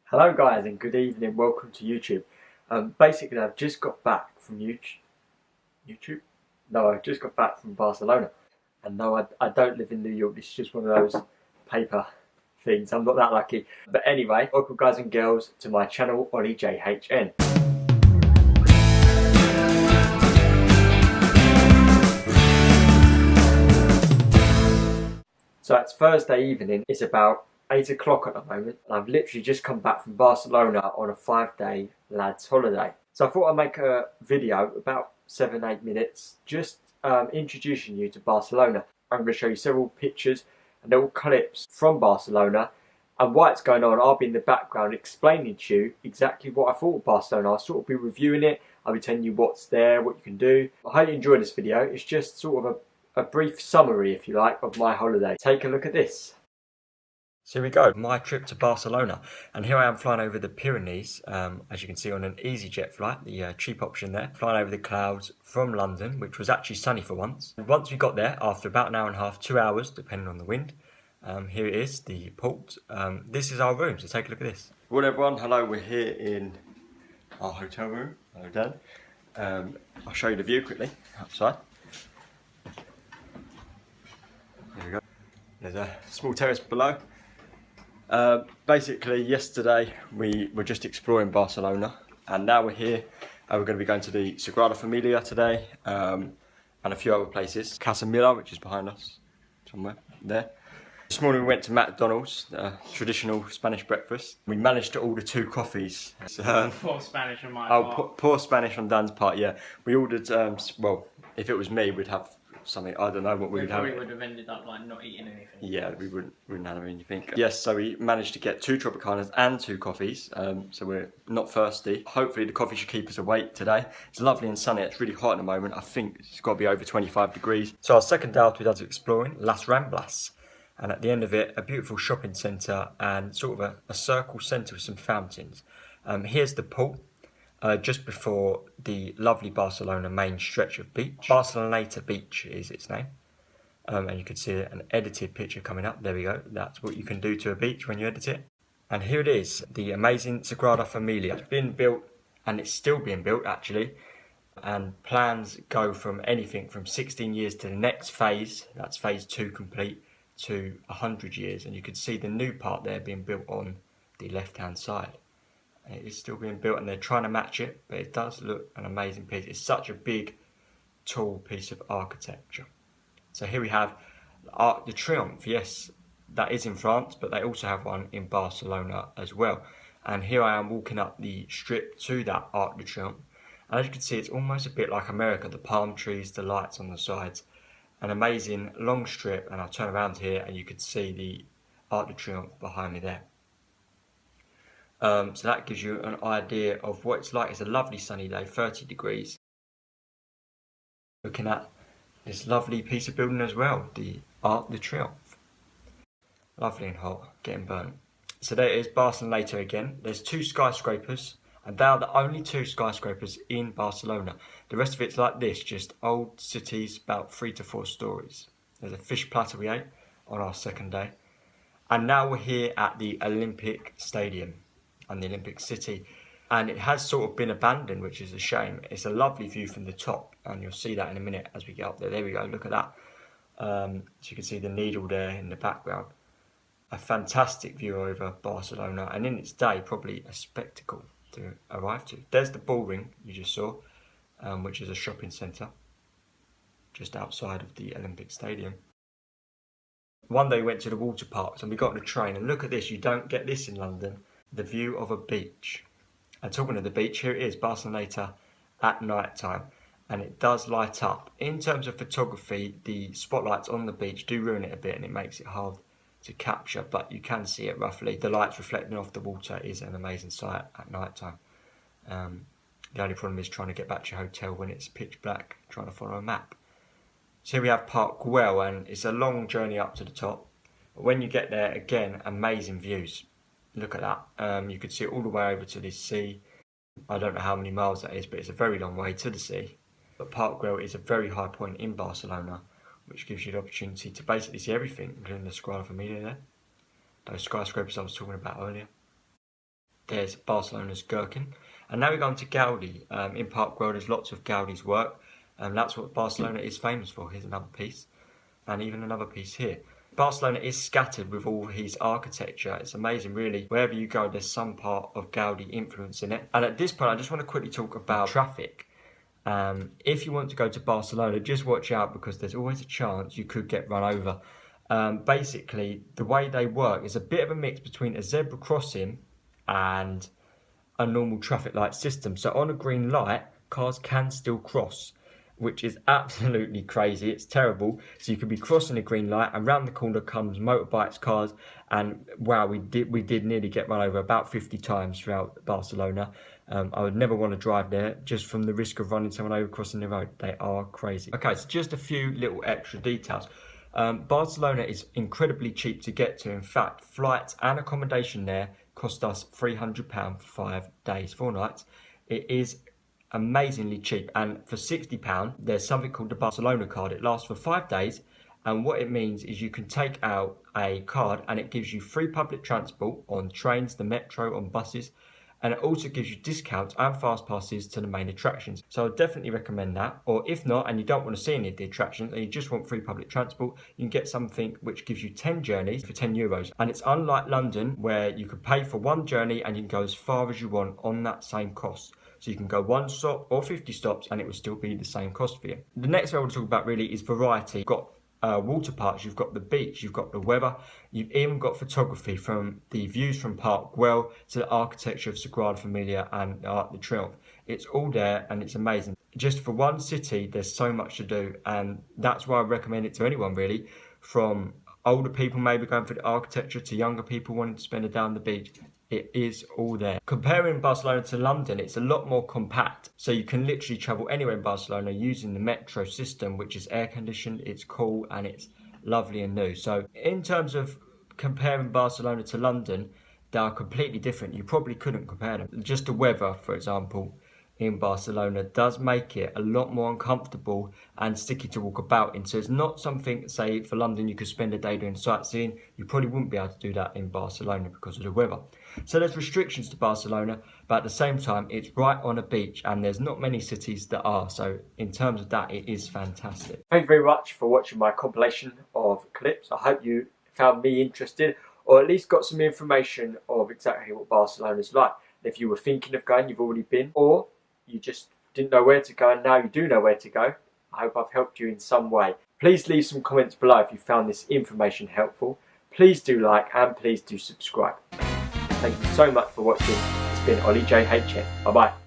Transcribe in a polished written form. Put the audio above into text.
Hello guys and good evening, welcome to YouTube. Basically I've just got back from YouTube? No, I just got back from Barcelona. And no, I don't live in New York, this is just one of those paper things, I'm not that lucky. But anyway, welcome guys and girls to my channel, Ollie JHN. So it's Thursday evening, it's about 8 o'clock at the moment, and I've literally just come back from Barcelona on a 5-day lads holiday. So I thought I'd make a video about 7-8 minutes just introducing you to Barcelona. I'm going to show you several pictures and little clips from Barcelona, and while it's going on I'll be in the background explaining to you exactly what I thought of Barcelona. I'll sort of be reviewing it, I'll be telling you what's there, what you can do. I hope you enjoy this video. It's just sort of a brief summary, if you like, of my holiday. Take a look at this. So here we go, my trip to Barcelona, and here I am flying over the Pyrenees, as you can see on an EasyJet flight, the cheap option there, flying over the clouds from London, which was actually sunny for once. And once we got there, after about an hour and a half, 2 hours, depending on the wind, here it is, the port. This is our room, so take a look at this. Well everyone, hello, we're here in our hotel room. Hello Dan. I'll show you the view quickly, outside. There we go. There's a small terrace below. Basically yesterday we were just exploring Barcelona, and now we're here. We're going to be going to the Sagrada Familia today, and a few other places. Casa Miller, which is behind us, somewhere there. This morning we went to McDonald's, traditional Spanish breakfast. We managed to order 2 coffees. Poor Spanish on my part. Poor Spanish on Dan's part, yeah. We ordered, well, if it was me, we'd have something, I don't know what we would have. We probably would have ended up like not eating anything. Yeah, we wouldn't have anything. Yes, so we managed to get 2 Tropicanas and 2 coffees, so we're not thirsty. Hopefully the coffee should keep us awake today. It's lovely and sunny, it's really hot at the moment. I think it's got to be over 25 degrees. So our second day after we did exploring, Las Ramblas. And at the end of it, a beautiful shopping centre and sort of a circle centre with some fountains. Here's the pool. Just before the lovely Barcelona main stretch of beach. Barceloneta Beach is its name. And you can see an edited picture coming up. There we go. That's what you can do to a beach when you edit it. And here it is, the amazing Sagrada Familia. It's been built, and it's still being built actually. And plans go from anything from 16 years to the next phase. That's phase 2 complete, to 100 years. And you can see the new part there being built on the left-hand side. It is still being built and they're trying to match it, but it does look an amazing piece. It's such a big, tall piece of architecture. So here we have Arc de Triomphe. Yes, that is in France, but they also have one in Barcelona as well. And here I am walking up the strip to that Arc de Triomphe. And as you can see, it's almost a bit like America, the palm trees, the lights on the sides. An amazing long strip, and I'll turn around here and you can see the Arc de Triomphe behind me there. So that gives you an idea of what it's like. It's a lovely sunny day, 30 degrees. Looking at this lovely piece of building as well, the Arc de Triomphe. Lovely and hot, getting burnt. So there it is, Barcelona again. There's 2 skyscrapers, and they are the only 2 skyscrapers in Barcelona. The rest of it's like this, just old cities, about 3 to 4 stories. There's a fish platter we ate on our second day. And now we're here at the Olympic Stadium and the Olympic City, and it has sort of been abandoned, which is a shame. It's a lovely view from the top, and you'll see that in a minute as we get up there. There we go, look at that. So you can see the needle there in the background. A fantastic view over Barcelona, and in its day probably a spectacle to arrive to. There's the Bull Ring you just saw, which is a shopping centre just outside of the Olympic Stadium. One day we went to the water parks and we got on a train, and look at this, you don't get this in London. The view of a beach. And talking of the beach, here it is, Barcelona at night time, and it does light up. In terms of photography, the spotlights on the beach do ruin it a bit and it makes it hard to capture, but you can see it roughly. The lights reflecting off the water is an amazing sight at night time. The only problem is trying to get back to your hotel when it's pitch black, trying to follow a map. So here we have Park Güell, and it's a long journey up to the top. But when you get there, again, amazing views. Look at that. You could see it all the way over to the sea. I don't know how many miles that is, but it's a very long way to the sea. But Park Güell is a very high point in Barcelona, which gives you the opportunity to basically see everything, including the Sagrada Familia there. Those skyscrapers I was talking about earlier. there's Barcelona's Gherkin. And now we're going to Gaudi. In Park World, there's lots of Gaudi's work. And that's what Barcelona is famous for. Here's another piece. And even another piece here. Barcelona is scattered with all his architecture. It's amazing, really. Wherever you go, there's some part of Gaudi influence in it. And at this point, I just want to quickly talk about traffic. If you want to go to Barcelona, just watch out because there's always a chance you could get run over. Basically, the way they work is a bit of a mix between a zebra crossing and a normal traffic light system. So on a green light, cars can still cross, which is absolutely crazy. It's terrible. So you could be crossing a green light and round the corner comes motorbikes, cars, and wow, we did nearly get run over about 50 times throughout Barcelona. I would never want to drive there just from the risk of running someone over crossing the road. They are crazy. Okay, so just a few little extra details. Barcelona is incredibly cheap to get to. In fact, flights and accommodation there cost us £300 for 5 days, 4 nights. It is amazingly cheap, and for £60 there's something called the Barcelona card. It lasts for 5 days, and what it means is you can take out a card and it gives you free public transport on trains, the metro, on buses, and it also gives you discounts and fast passes to the main attractions. So I definitely recommend that. Or if not, and you don't want to see any of the attractions and you just want free public transport, you can get something which gives you 10 journeys for €10. And it's unlike London, where you could pay for one journey and you can go as far as you want on that same cost. So you can go 1 stop or 50 stops and it will still be the same cost for you. The next thing I want to talk about really is variety. You've got water parks, you've got the beach, you've got the weather, you've even got photography, from the views from Park Güell to the architecture of Sagrada Familia and Arc de Triomphe. It's all there and it's amazing. Just for one city, there's so much to do, and that's why I recommend it to anyone really, from older people maybe going for the architecture to younger people wanting to spend a day on the beach. It is all there. Comparing Barcelona to London, it's a lot more compact. So you can literally travel anywhere in Barcelona using the metro system, which is air conditioned, it's cool, and it's lovely and new. So in terms of comparing Barcelona to London, they are completely different. You probably couldn't compare them. Just the weather, for example, in Barcelona does make it a lot more uncomfortable and sticky to walk about in. So it's not something, say for London, you could spend a day doing sightseeing. You probably wouldn't be able to do that in Barcelona because of the weather. So there's restrictions to Barcelona, but at the same time, it's right on a beach and there's not many cities that are. So in terms of that, it is fantastic. Thank you very much for watching my compilation of clips. I hope you found me interested, or at least got some information of exactly what Barcelona's like. If you were thinking of going, you've already been, or you just didn't know where to go and now you do know where to go, I hope I've helped you in some way. Please leave some comments below if you found this information helpful. Please do like and please do subscribe. Thank you so much for watching. It's been Ollie JHN. Bye bye.